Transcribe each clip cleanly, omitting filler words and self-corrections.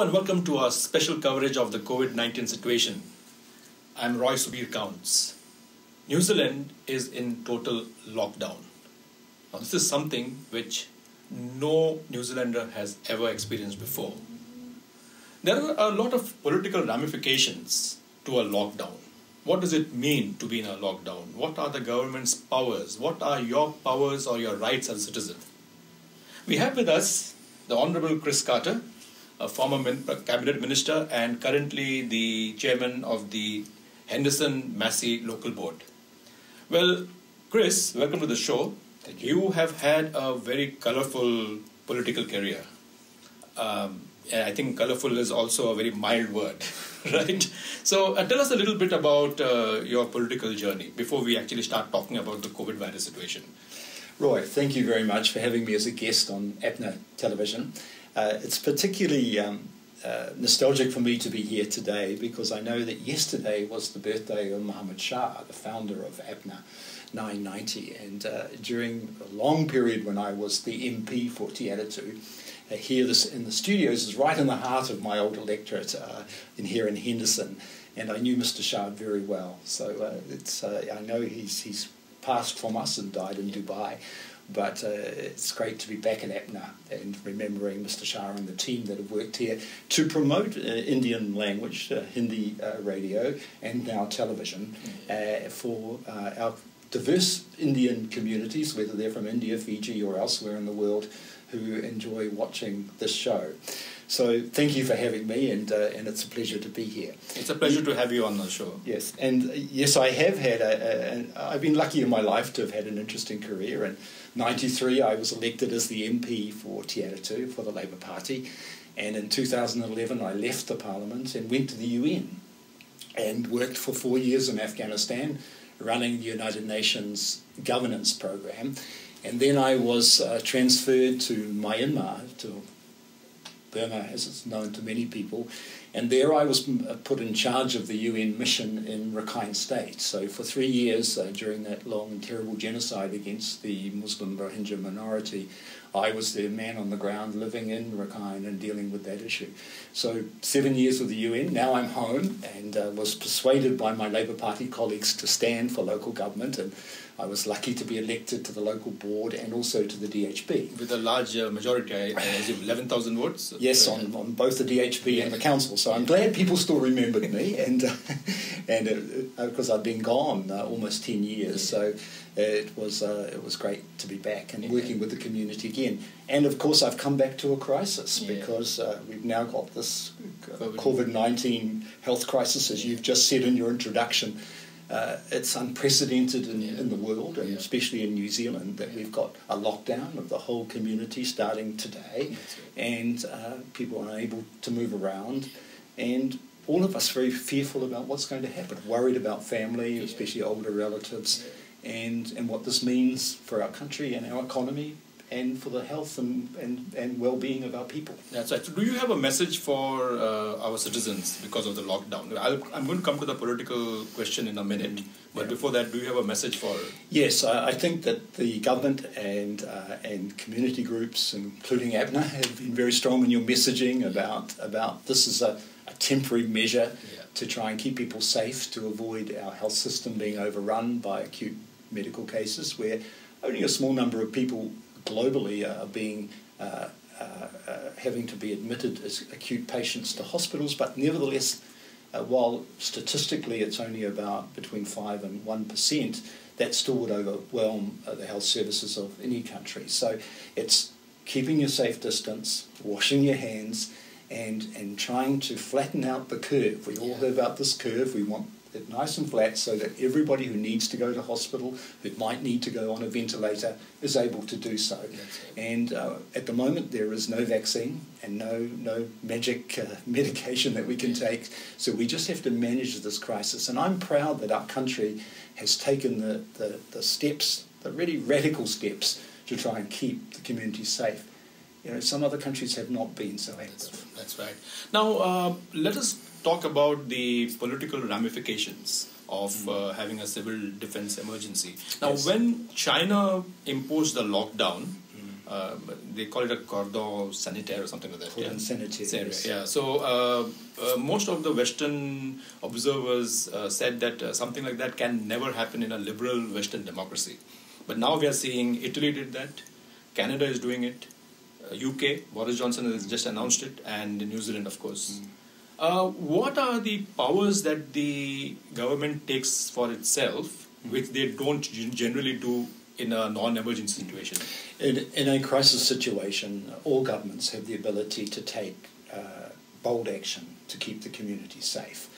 and welcome to our special coverage of the COVID-19 situation. I'm Roy Subir Counts. New Zealand is in total lockdown. Now, this is something which no New Zealander has ever experienced before. There are a lot of political ramifications to a lockdown. What does it mean to be in a lockdown? What are the government's powers? What are your powers or your rights as a citizen? We have with us the Honorable Chris Carter, a former cabinet minister and currently the chairman of the Henderson Massey Local Board. Well, Chris, welcome to the show. Thank you. You have had a very colourful political career. I think colourful is also a very mild word, right? So tell us a little bit about your political journey before we actually start talking about the COVID virus situation. Roy, thank you very much for having me as a guest on APNA television. It's particularly nostalgic for me to be here today because I know that yesterday was the birthday of Muhammad Shah, the founder of APNA 990. And during a long period when I was the MP for Te Atatu, here in the studios is right in the heart of my old electorate here in Henderson. And I knew Mr. Shah very well. So I know he's passed from us and died in Dubai. But it's great to be back at APNA and remembering Mr. Shah and the team that have worked here to promote Indian language, Hindi radio and now television for our diverse Indian communities, whether they're from India, Fiji or elsewhere in the world, who enjoy watching this show. So thank you for having me, and it's a pleasure to be here. It's a pleasure to have you on the show. Yes, and yes, I have had I've been lucky in my life to have had an interesting career. In '93, I was elected as the MP for Te Atatu for the Labour Party, and in 2011, I left the Parliament and went to the UN, and worked for 4 years in Afghanistan, running the United Nations governance program. And then I was transferred to Myanmar, to Burma as it's known to many people, and there I was put in charge of the UN mission in Rakhine State. So for 3 years during that long and terrible genocide against the Muslim Rohingya minority, I was the man on the ground living in Rakhine and dealing with that issue. So 7 years with the UN, now I'm home, and was persuaded by my Labour Party colleagues to stand for local government, and I was lucky to be elected to the local board and also to the DHB. With a large majority, I assume 11,000 votes? Yes, on both the DHB and the council. So I'm glad people still remembered me, and because I've been gone almost 10 years. So it was great to be back and working with the community again. And of course, I've come back to a crisis because we've now got this COVID-19 health crisis, as you've just said in your introduction. It's unprecedented in the world, and especially in New Zealand, that we've got a lockdown of the whole community starting today, and people are unable to move around, and all of us very fearful about what's going to happen, worried about family, especially older relatives, and what this means for our country and our economy, and for the health and well-being of our people. That's right. So do you have a message for our citizens because of the lockdown? I'm going to come to the political question in a minute, but before that, do you have a message for... Yes, I think that the government and community groups, including APNA, have been very strong in your messaging about this is a temporary measure to try and keep people safe, to avoid our health system being overrun by acute medical cases, where only a small number of people globally are being having to be admitted as acute patients to hospitals, but nevertheless, while statistically it's only about between 5 and 1%, that still would overwhelm the health services of any country. So it's keeping your safe distance, washing your hands, and trying to flatten out the curve. We all heard about this curve. We want it nice and flat so that everybody who needs to go to hospital, who might need to go on a ventilator, is able to do so. And at the moment there is no vaccine and no magic medication that we can take, so we just have to manage this crisis. And I'm proud that our country has taken the steps, the really radical steps, to try and keep the community safe. You know, some other countries have not been so active. That's right. Now, let us talk about the political ramifications of having a civil defense emergency. Now, when China imposed the lockdown, They call it a cordon sanitaire or something like that. Cordon sanitaire. Yes. Yeah. So most of the Western observers said that something like that can never happen in a liberal Western democracy. But now we are seeing Italy did that, Canada is doing it, UK, Boris Johnson has just announced it, and New Zealand, of course. What are the powers that the government takes for itself, which they don't generally do in a non-emergency situation? In a crisis situation, all governments have the ability to take bold action to keep the community safe.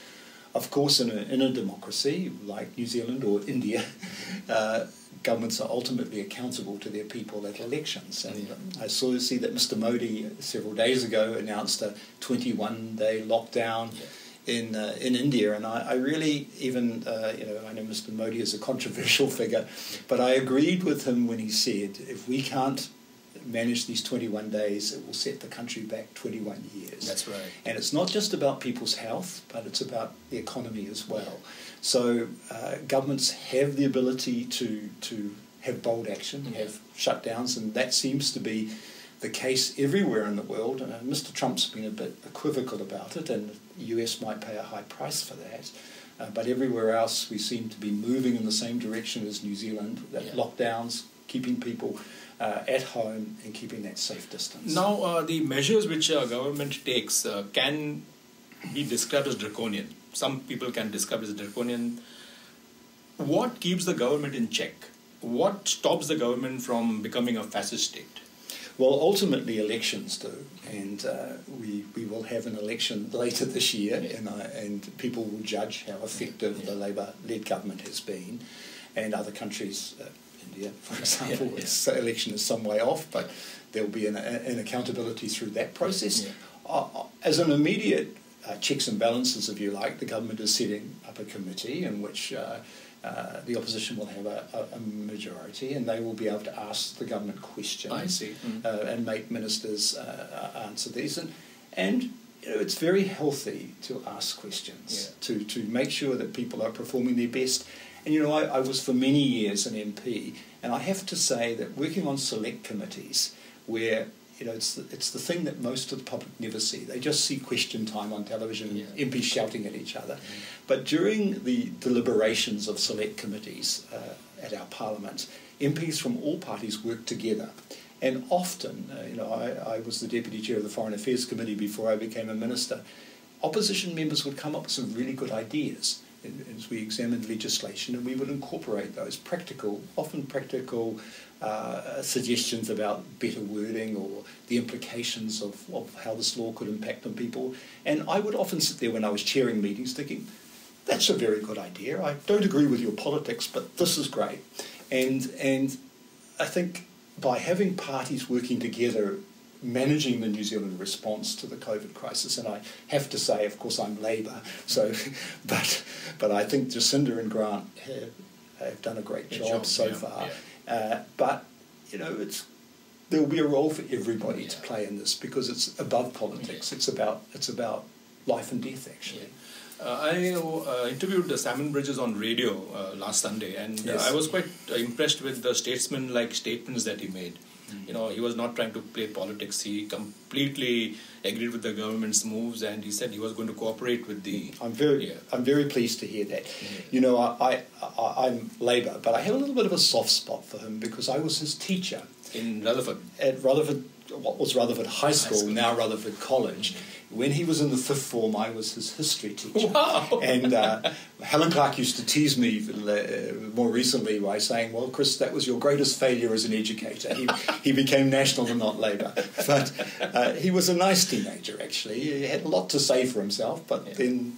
Of course, in a democracy like New Zealand or India, governments are ultimately accountable to their people at elections. And I see that Mr. Modi several days ago announced a 21-day lockdown in India, and I really even I know Mr. Modi is a controversial figure, but I agreed with him when he said if we can't manage these 21 days, it will set the country back 21 years. That's right. And it's not just about people's health, but it's about the economy as well. So governments have the ability to have bold action, have shutdowns, and that seems to be the case everywhere in the world. Mr. Trump's been a bit equivocal about it, and the US might pay a high price for that. But everywhere else, we seem to be moving in the same direction as New Zealand, that lockdowns, keeping people at home and keeping that safe distance. Now, the measures which a government takes can be described as draconian. Some people can describe it as draconian. What keeps the government in check? What stops the government from becoming a fascist state? Well, ultimately elections do, and we will have an election later this year, and people will judge how effective the Labour-led government has been, and other countries, India, for example, its election is some way off, but there will be an accountability through that process. As an immediate checks and balances, if you like, the government is setting up a committee in which the opposition will have a majority, and they will be able to ask the government questions. I see. And make ministers answer these. And it's very healthy to ask questions, to make sure that people are performing their best. And I was for many years an MP, and I have to say that working on select committees where it's the thing that most of the public never see. They just see question time on television, MPs shouting at each other. But during the deliberations of select committees at our parliament, MPs from all parties work together. And often, I was the deputy chair of the Foreign Affairs Committee before I became a minister. Opposition members would come up with some really good ideas as we examined legislation, and we would incorporate those often practical suggestions about better wording or the implications of how this law could impact on people. And I would often sit there when I was chairing meetings thinking, that's a very good idea. I don't agree with your politics, but this is great. And I think by having parties working together, managing the New Zealand response to the COVID crisis, and I have to say, of course, I'm Labour, but I think Jacinda and Grant have done a great job so far. But there will be a role for everybody to play in this because it's above politics. It's about life and death, actually. I interviewed Salmon Bridges on radio last Sunday, and I was quite impressed with the statesman-like statements that he made. He was not trying to play politics. He completely agreed with the government's moves, and he said he was going to cooperate with the... I'm very pleased to hear that. I'm Labour, but I have a little bit of a soft spot for him because I was his teacher. In Rutherford? At Rutherford, what was Rutherford High School, now Rutherford College. When he was in the fifth form, I was his history teacher. Wow. And Helen Clark used to tease me more recently by saying, well, Chris, that was your greatest failure as an educator. He became National and not Labour. But he was a nice teenager, actually. He had a lot to say for himself, but then,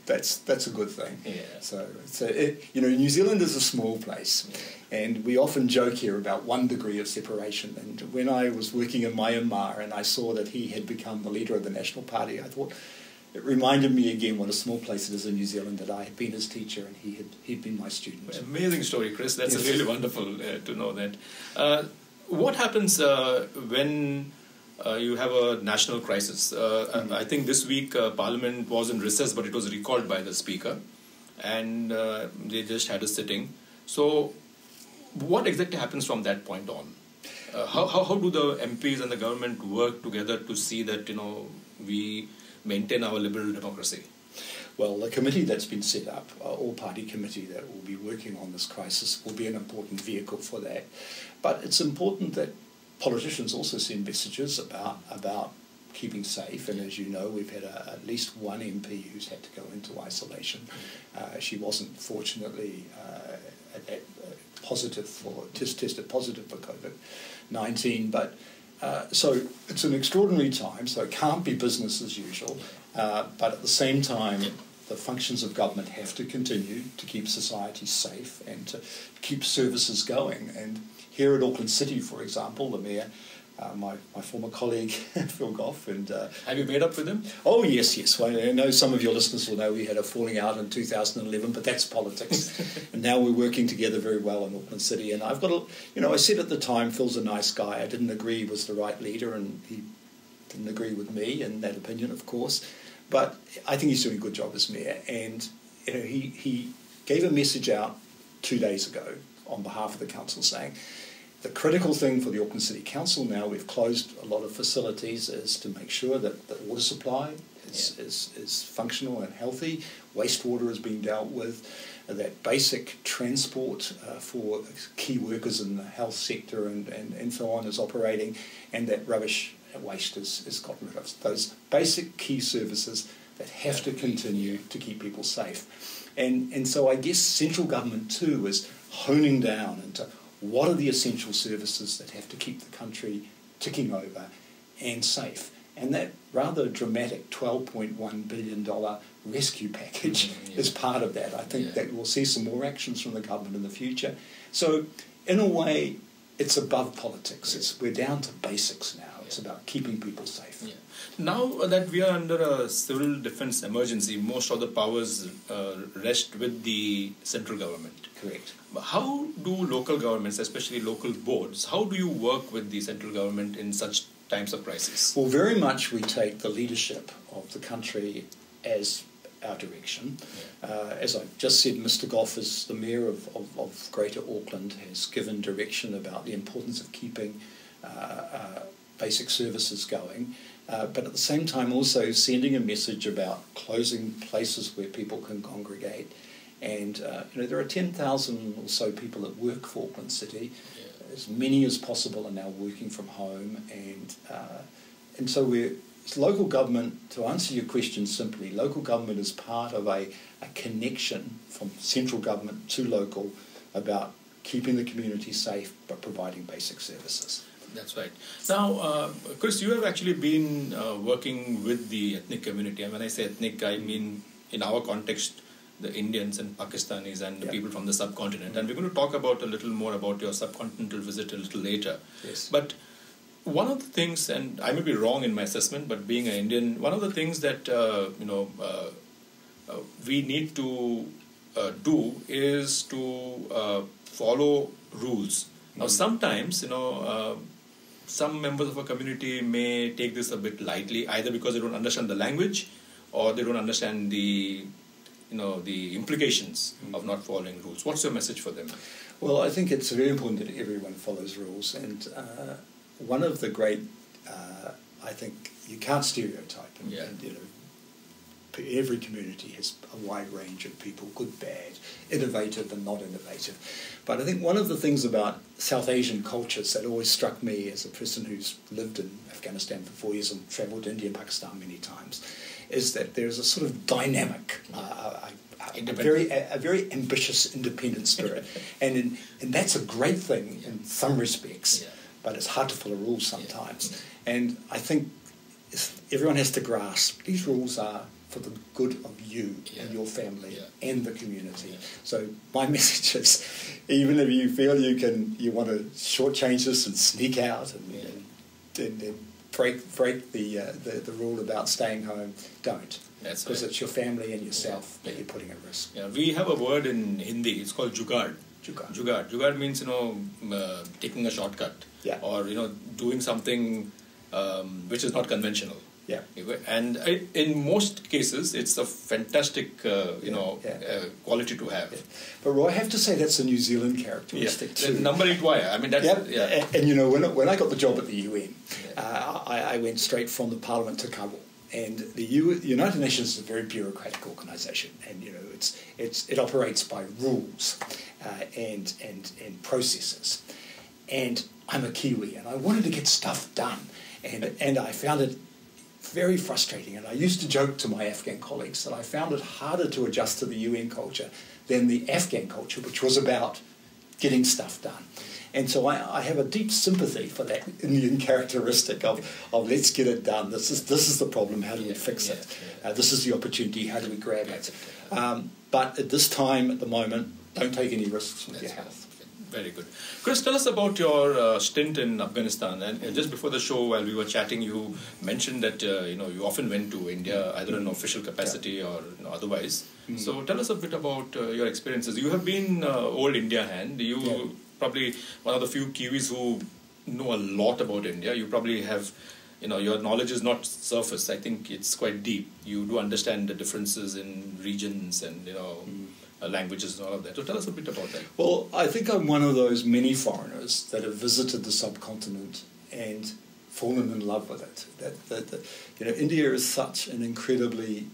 that's a good thing. So New Zealand is a small place. And we often joke here about 1 degree of separation. And when I was working in Myanmar and I saw that he had become the leader of the National Party, I thought it reminded me again what a small place it is in New Zealand, that I had been his teacher and he'd been my student. Amazing story, Chris. That's really wonderful to know that. What happens when you have a national crisis? I think this week Parliament was in recess, but it was recalled by the Speaker, and they just had a sitting. So what exactly happens from that point on? How do the MPs and the government work together to see that we maintain our liberal democracy? Well, the committee that's been set up, all-party committee that will be working on this crisis, will be an important vehicle for that. But it's important that politicians also send messages about keeping safe. And as you know, we've had at least one MP who's had to go into isolation. She wasn't, fortunately, tested positive for COVID-19. But so it's an extraordinary time, so it can't be business as usual. But at the same time, the functions of government have to continue to keep society safe and to keep services going. And here at Auckland City, for example, the Mayor, my former colleague, Phil Goff, and... Have you made up with him? Oh, yes. Well, I know some of your listeners will know we had a falling out in 2011, but that's politics. And now we're working together very well in Auckland City. And I've got I said at the time, Phil's a nice guy. I didn't agree he was the right leader, and he didn't agree with me in that opinion, of course. But I think he's doing a good job as Mayor. And he gave a message out 2 days ago on behalf of the council saying, the critical thing for the Auckland City Council now, we've closed a lot of facilities, is to make sure that the water supply is functional and healthy, wastewater is being dealt with, that basic transport for key workers in the health sector and so on is operating, and that rubbish waste is gotten rid of. Those basic key services that have to continue to keep people safe. And so I guess central government too is honing down into what are the essential services that have to keep the country ticking over and safe. And that rather dramatic $12.1 billion rescue package is part of that. I think that we'll see some more actions from the government in the future. So in a way, it's above politics. We're down to basics now. It's about keeping people safe. Yeah. Now that we are under a civil defense emergency, most of the powers rest with the central government. Correct. How do local governments, especially local boards, how do you work with the central government in such times of crisis? Well, very much we take the leadership of the country as our direction. As I just said, Mr. Goff, as the Mayor of Greater Auckland, has given direction about the importance of keeping basic services going, but at the same time also sending a message about closing places where people can congregate. And there are 10,000 or so people that work for Auckland City. As many as possible are now working from home, and so local government. To answer your question simply, local government is part of a connection from central government to local about keeping the community safe but providing basic services. That's right. Now, Chris, you have actually been working with the ethnic community, and when I say ethnic, I mean in our context, the Indians and Pakistanis and the people from the subcontinent. And we're going to talk about a little more about your subcontinental visit a little later. Yes. But one of the things, and I may be wrong in my assessment, but being an Indian, one of the things that we need to do is to follow rules. Now, sometimes, some members of a community may take this a bit lightly, either because they don't understand the language or they don't understand the implications of not following rules. What's your message for them? Well, I think it's very important that everyone follows rules, and one of the great, I think you can't stereotype, and every community has a wide range of people, good, bad, innovative and not innovative. But I think one of the things about South Asian cultures that always struck me as a person who's lived in Afghanistan for 4 years and travelled to India and Pakistan many times, is that there's a sort of dynamic, a very ambitious, independent spirit. and that's a great thing in some respects, but it's hard to follow rules sometimes. And I think everyone has to grasp these rules are for the good of you and your family and the community. So my message is, even if you feel you want to shortchange this and sneak out and break the rule about staying home, don't. That's because right. It's your family and yourself that you're putting at risk. Yeah, we have a word in Hindi. It's called jugaad. Jugaad means taking a shortcut or doing something which is not conventional. Yeah. And in most cases, it's a fantastic, quality to have. Yeah. But Roy, I have to say that's a New Zealand characteristic too. Number it wire. I mean, that's... Yep. Yeah. And when I got the job at the UN, I went straight from the Parliament to Kabul. And the United Nations is a very bureaucratic organisation, and it operates by rules and processes. And I'm a Kiwi, and I wanted to get stuff done, and I found it very frustrating. And I used to joke to my Afghan colleagues that I found it harder to adjust to the UN culture than the Afghan culture, which was about getting stuff done. And so I have a deep sympathy for that Indian characteristic of let's get it done. This is the problem. How do we fix it? This is the opportunity. How do we grab it? But at this time, at the moment, don't take any risks with your health. Very good. Chris, tell us about your stint in Afghanistan. And just before the show, while we were chatting, you mentioned that you often went to India, either in official capacity or otherwise. Mm-hmm. So tell us a bit about your experiences. You have been old India hand. You probably one of the few Kiwis who know a lot about India. You probably have, your knowledge is not surface. I think it's quite deep. You do understand the differences in regions and languages and all of that. So tell us a bit about that. Well, I think I'm one of those many foreigners that have visited the subcontinent and fallen in love with it. That India is such an incredibly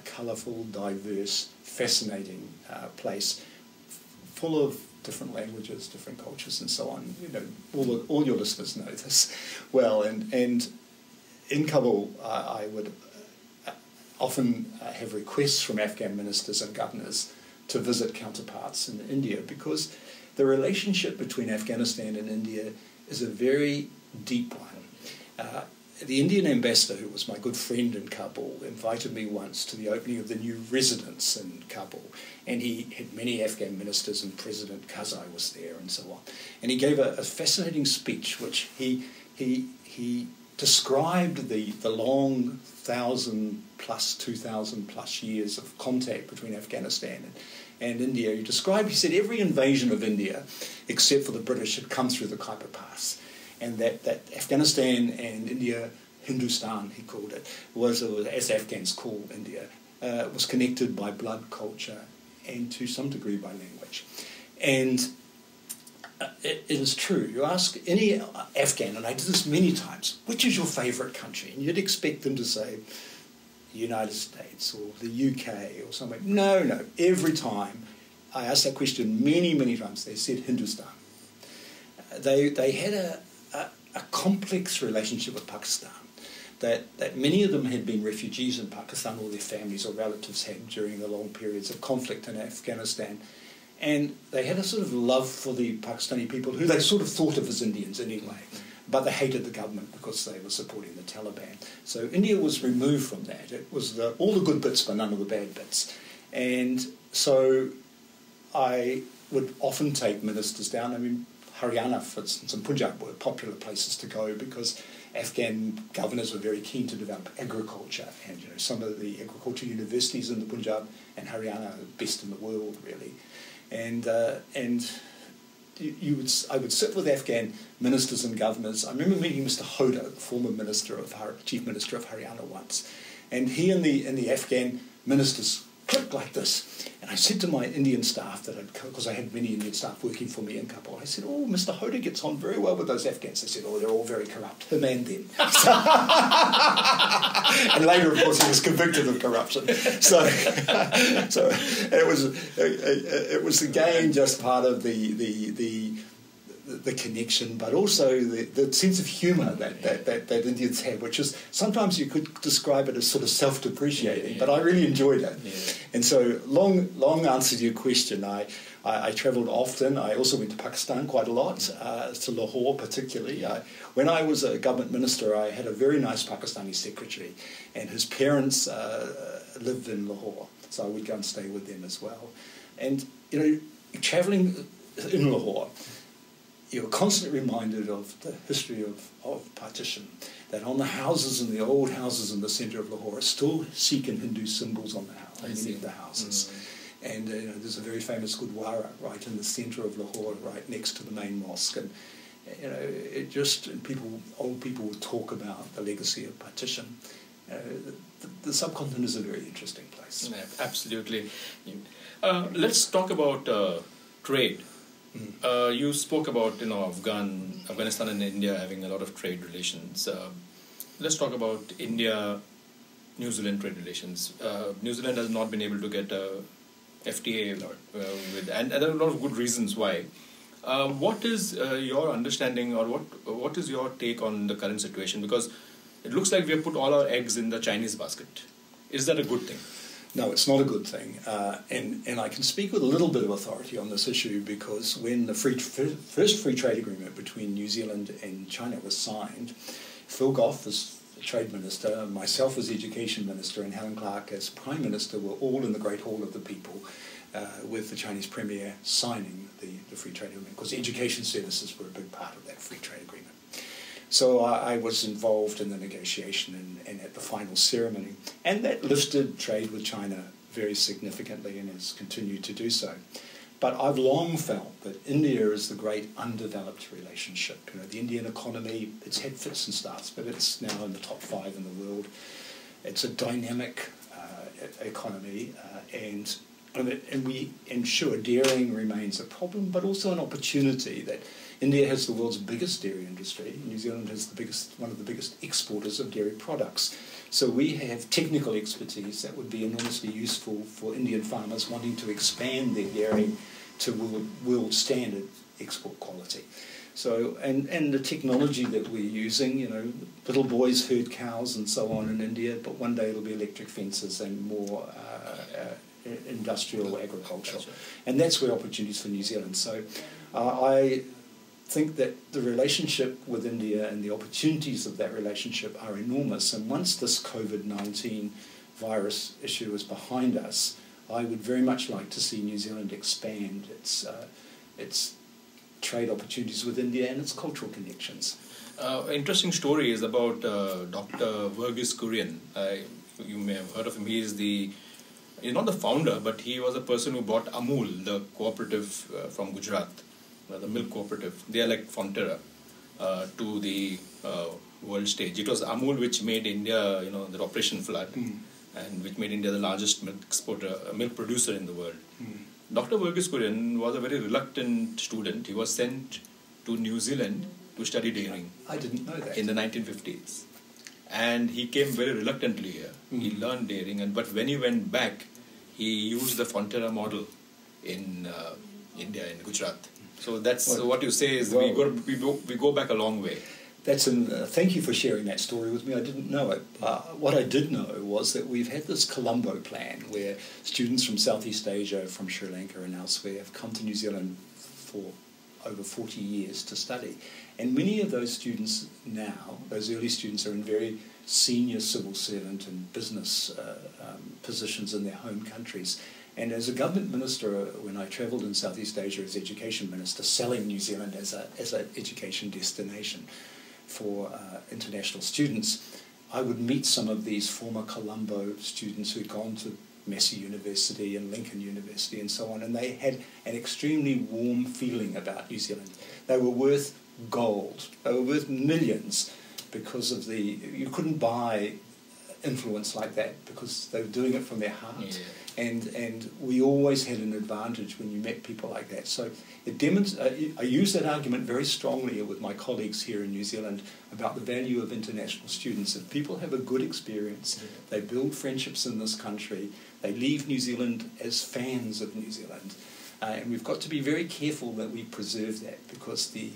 colourful, diverse, fascinating place, full of different languages, different cultures, and so on. All your listeners know this well. And in Kabul, I would often have requests from Afghan ministers and governors to visit counterparts in India, because the relationship between Afghanistan and India is a very deep one. The Indian ambassador, who was my good friend in Kabul, invited me once to the opening of the new residence in Kabul, and he had many Afghan ministers, and President Karzai was there and so on. And he gave a fascinating speech, which he described the long 1,000 plus, 2,000 plus years of contact between Afghanistan and India. He said every invasion of India, except for the British, had come through the Khyber Pass. And that Afghanistan and India, Hindustan, he called it, was as Afghans call India, was connected by blood, culture, and to some degree by language. And it is true. You ask any Afghan, and I did this many times, which is your favourite country? And you'd expect them to say the United States or the UK or somewhere. No. Every time I asked that question many, many times, they said Hindustan. They had a complex relationship with Pakistan, that many of them had been refugees in Pakistan, or their families or relatives had during the long periods of conflict in Afghanistan. And they had a sort of love for the Pakistani people, who they sort of thought of as Indians anyway, but they hated the government because they were supporting the Taliban. So India was removed from that. It was all the good bits but none of the bad bits. And so I would often take ministers down. I mean, Haryana, for instance, and Punjab were popular places to go because Afghan governors were very keen to develop agriculture, and some of the agriculture universities in the Punjab and Haryana are the best in the world, really. And I would sit with Afghan ministers and governors. I remember meeting Mr. Hoda, the former chief minister of Haryana, once, and he and the Afghan ministers clicked like this. And I said to my Indian staff, because I had many Indian staff working for me in Kabul, I said, "Oh, Mr. Hoda gets on very well with those Afghans." They said, "Oh, they're all very corrupt, him and them." And later, of course, he was convicted of corruption. So it was again just part of the connection, but also the sense of humour that Indians had, which is sometimes you could describe it as sort of self-depreciating, but I really enjoyed it. Yeah. And so, long answer to your question, I travelled often. I also went to Pakistan quite a lot, to Lahore particularly. When I was a government minister, I had a very nice Pakistani secretary, and his parents lived in Lahore, so I would go and stay with them as well. And, travelling in Lahore, you were constantly reminded of the history of partition, that on the houses, in the old houses in the centre of Lahore, are still Sikh and Hindu symbols on many of the houses. Mm. And there's a very famous Gurdwara right in the centre of Lahore, right next to the main mosque. And old people would talk about the legacy of partition. the subcontinent is a very interesting place. Yeah, absolutely. Let's talk about trade. You spoke about Afghanistan and India having a lot of trade relations. Let's talk about India-New Zealand trade relations. New Zealand has not been able to get a FTA and there are a lot of good reasons why. What is your understanding, or what is your take on the current situation? Because it looks like we have put all our eggs in the Chinese basket. Is that a good thing? No, it's not a good thing. And I can speak with a little bit of authority on this issue because when the first free trade agreement between New Zealand and China was signed, Phil Goff as Trade Minister, myself as Education Minister, and Helen Clark as Prime Minister were all in the Great Hall of the People with the Chinese Premier signing the free trade agreement, because education services were a big part of that free trade agreement. So I was involved in the negotiation and at the final ceremony, and that lifted trade with China very significantly and has continued to do so. But I've long felt that India is the great undeveloped relationship. The Indian economy, it's had fits and starts, but it's now in the top 5 in the world. It's a dynamic economy, and sure, dairying remains a problem, but also an opportunity. That India has the world's biggest dairy industry. New Zealand has one of the biggest exporters of dairy products. So we have technical expertise that would be enormously useful for Indian farmers wanting to expand their dairy to world standard export quality. So, and the technology that we're using, little boys herd cows and so on in India, but one day it'll be electric fences and more industrial agriculture. And that's where opportunities for New Zealand. So I think that the relationship with India and the opportunities of that relationship are enormous. And once this COVID-19 virus issue is behind us, I would very much like to see New Zealand expand its trade opportunities with India and its cultural connections. Interesting story is about Dr. Verghese Kurian. You may have heard of him. He's not the founder, but he was a person who brought Amul, the cooperative from Gujarat, the milk cooperative. They are like Fonterra, to the world stage. It was Amul which made India, the Operation Flood, and which made India the largest milk producer in the world. Dr. Verghese Kurian was a very reluctant student. He was sent to New Zealand to study dairying. I didn't know that. In the 1950s. And he came very reluctantly here. He learned dairying, but when he went back, he used the Fonterra model in India, in Gujarat. So that's what you say is we go back a long way. Thank you for sharing that story with me. I didn't know it. What I did know was that we've had this Colombo plan where students from Southeast Asia, from Sri Lanka and elsewhere have come to New Zealand for over 40 years to study. And many of those students now, those early students, are in very senior civil servant and business positions in their home countries. And as a government minister, when I travelled in Southeast Asia as education minister, selling New Zealand as an education destination for international students, I would meet some of these former Colombo students who'd gone to Massey University and Lincoln University and so on, and they had an extremely warm feeling about New Zealand. They were worth gold. They were worth millions because of you couldn't buy influence like that because they were doing it from their heart. Yeah. And we always had an advantage when you met people like that. So I use that argument very strongly with my colleagues here in New Zealand about the value of international students. If people have a good experience, they build friendships in this country, they leave New Zealand as fans of New Zealand. And we've got to be very careful that we preserve that because the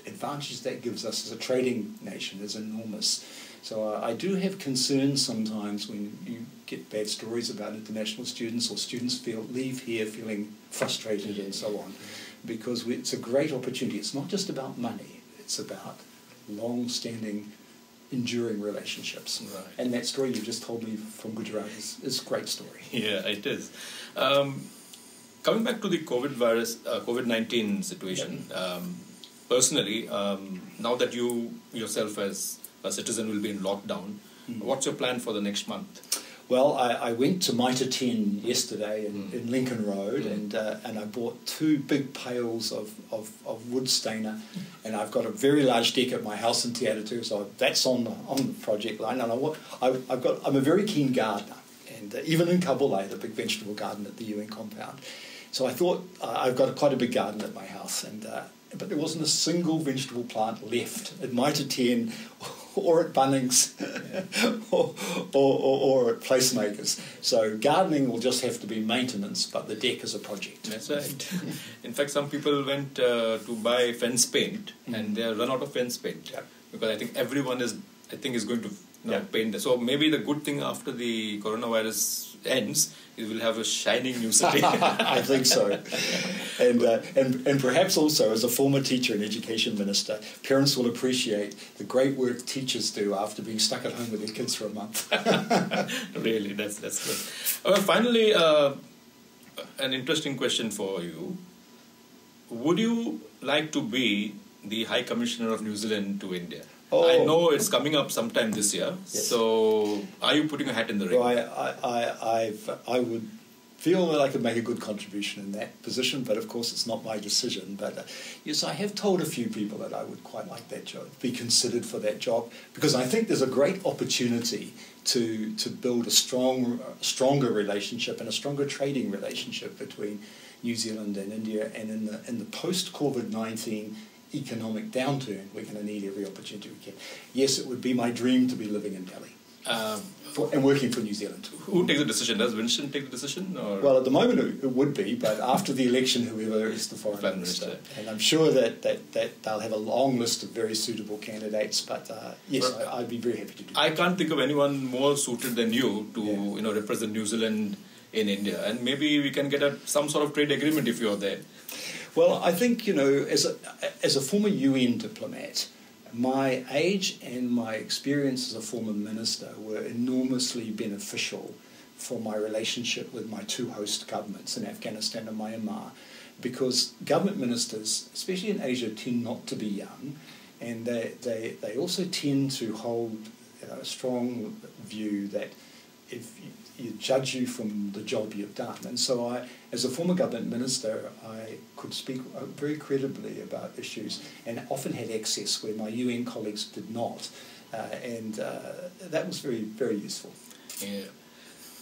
advantage that gives us as a trading nation is enormous. So I do have concerns sometimes when you get bad stories about international students or students leave here feeling frustrated and so on, because it's a great opportunity. It's not just about money. It's about long-standing, enduring relationships. Right. And that story you just told me from Gujarat is a great story. Yeah, it is. Coming back to the COVID-19 situation, personally, now that you yourself as a citizen will be in lockdown, what's your plan for the next month? Well, I went to Mitre 10 yesterday in Lincoln Road, and I bought 2 big pails of wood stainer, and I've got a very large deck at my house in Te Atatu, so that's on the project line. And I'm a very keen gardener, and even in Kabul, the big vegetable garden at the UN compound. So I thought I've got quite a big garden at my house, but there wasn't a single vegetable plant left at Mitre 10 or at Bunnings or at Placemakers. So gardening will just have to be maintenance, but the deck is a project. That's right. In fact, some people went to buy fence paint and they run out of fence paint. Yep. Because I think everyone is going to paint. So maybe the good thing after the coronavirus ends is we'll have a shining new city. I think so. And perhaps also, as a former teacher and education minister, parents will appreciate the great work teachers do after being stuck at home with their kids for a month. Really, that's good. Finally, an interesting question for you. Would you like to be the High Commissioner of New Zealand to India? Oh. I know it's coming up sometime this year. Yes. So, are you putting a hat in the ring? Well, I would feel that I could make a good contribution in that position, but of course it's not my decision. But yes, I have told a few people that I would quite like that job, be considered for that job, because I think there's a great opportunity to build a stronger relationship and a stronger trading relationship between New Zealand and India, and in the post-COVID-19 economic downturn, we're going to need every opportunity we can. Yes, it would be my dream to be living in Delhi and working for New Zealand. Who takes the decision? Does Winston take the decision? Or? Well, at the moment it would be, but after the election, whoever is the foreign minister. And I'm sure that they'll have a long list of very suitable candidates, but yes, I'd be very happy to do that. I can't think of anyone more suited than you to represent New Zealand in India, and maybe we can get some sort of trade agreement if you're there. Well, I think, as a former UN diplomat, my age and my experience as a former minister were enormously beneficial for my relationship with my 2 host governments in Afghanistan and Myanmar, because government ministers, especially in Asia, tend not to be young, and they also tend to hold a strong view that if you judge you from the job you've done. And so as a former government minister, I could speak very credibly about issues and often had access where my UN colleagues did not. And that was very, very useful. Yeah.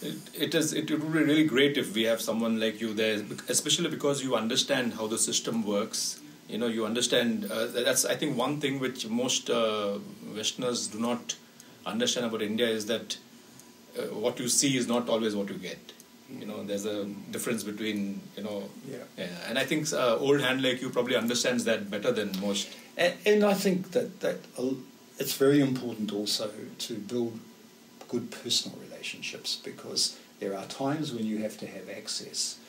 It would be really great if we have someone like you there, especially because you understand how the system works. You understand, that's, I think, one thing which most Westerners do not understand about India is that what you see is not always what you get. There's a difference between, and I think old hand like you probably understands that better than most. And I think that it's very important also to build good personal relationships, because there are times when you have to have access.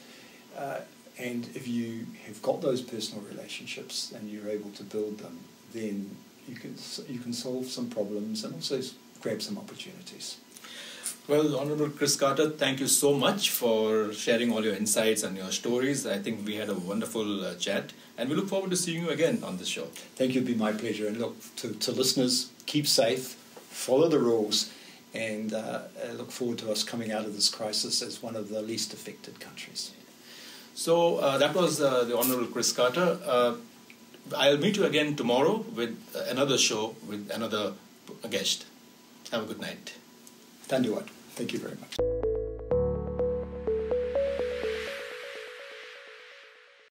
And if you have got those personal relationships and you're able to build them, then you can solve some problems and also grab some opportunities. Well, Honourable Chris Carter, thank you so much for sharing all your insights and your stories. I think we had a wonderful chat, and we look forward to seeing you again on this show. Thank you, it'd be my pleasure. And look, to listeners, keep safe, follow the rules, and look forward to us coming out of this crisis as one of the least affected countries. So that was the Honourable Chris Carter. I'll meet you again tomorrow with another show with another guest. Have a good night. Tanduat. Thank you very much.